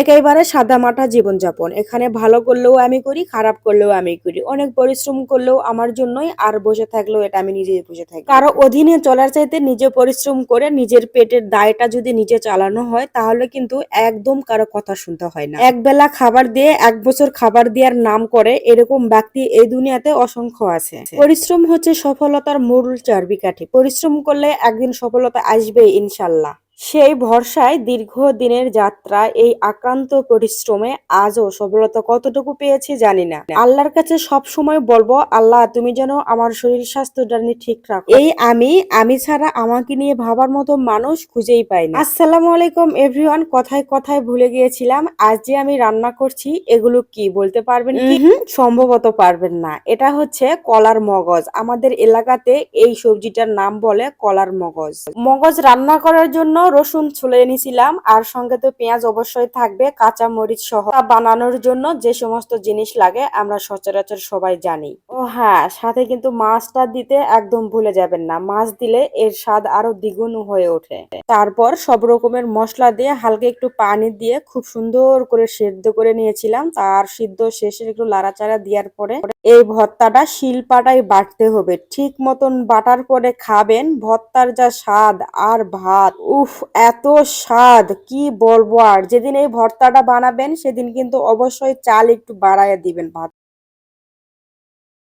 একেবারে সাদামাটা জীবনযাপন। এখানে ভালো করলেও আমি করি, খারাপ করলেও আমি করি। অনেক পরিশ্রম করলেও আমার জন্যই, আর বসে থাকলেও এটা আমি নিজেই বসে থাকি। কারো অধীনে চলার চাইতে নিজে পরিশ্রম করে নিজের পেটের দায়টা যদি নিজে চালানো হয়, তাহলে কিন্তু একদম কারো কথা শুনতে হয় না। একবেলা খাবার দিয়ে 1 বছর খাবার দেওয়ার নাম করে এরকম ব্যক্তি এই দুনিয়াতে অসংখ্য আছে। পরিশ্রম হচ্ছে সফলতার মূল চাবিকাঠি। পরিশ্রম করলে একদিন সফলতা আসবে ইনশাল্লাহ। সেই ভরসায় দীর্ঘদিনের যাত্রা, এই আক্রান্ত পরিশ্রমে আজও সফলতা কতটুকু পেয়েছি জানি না। আল্লাহর কাছে সব সময় বলবো, আল্লাহ তুমি যেন আমার শরীর স্বাস্থ্যটা ঠিক রাখো। এই আমি ছাড়া আমাকে নিয়ে ভাবার মতো মানুষ খুঁজেই পাই না। আসসালামু আলাইকুম এভরিওয়ান। কথায় কথায় ভুলে গিয়েছিলাম, আজ যে আমি রান্না করছি এগুলো কি বলতে পারবেন কি? সম্ভবত পারবেন না। এটা হচ্ছে কলার মগজ। আমাদের এলাকাতে এই সবজিটার নাম বলে কলার মগজ। মগজ রান্না করার জন্য রসুন ছুলে নিয়েছিলাম, আর সঙ্গে তো পেঁয়াজ অবশ্যই থাকবে, কাঁচা মরিচ সহ। বানানোর জন্য যে সমস্ত জিনিস লাগে আমরা সচরাচর সবাই জানি। ও হ্যাঁ, সাথে কিন্তু মাছটা দিতে একদম ভুলে যাবেন না। মাছ দিলে এর স্বাদ আরো দ্বিগুণ হয়ে ওঠে। তারপর সব রকমের মশলা দিয়ে হালকা একটু পানি দিয়ে খুব সুন্দর করে সেদ্ধ করে নিয়েছিলাম। তার সিদ্ধ শেষে একটু লাড়াচাড়া দেওয়ার পরে এই ভর্তাটা শিলপাটায় বাটতে হবে। ঠিক মতন বাটার পরে খাবেন, ভর্তার যা স্বাদ আর ভাত, উফ এত স্বাদ কি বলবো। আর যেদিন এই ভর্তাটা বানাবেন সেদিন কিন্তু অবশ্যই চাল একটু বাড়াইয়া দিবেন ভাত।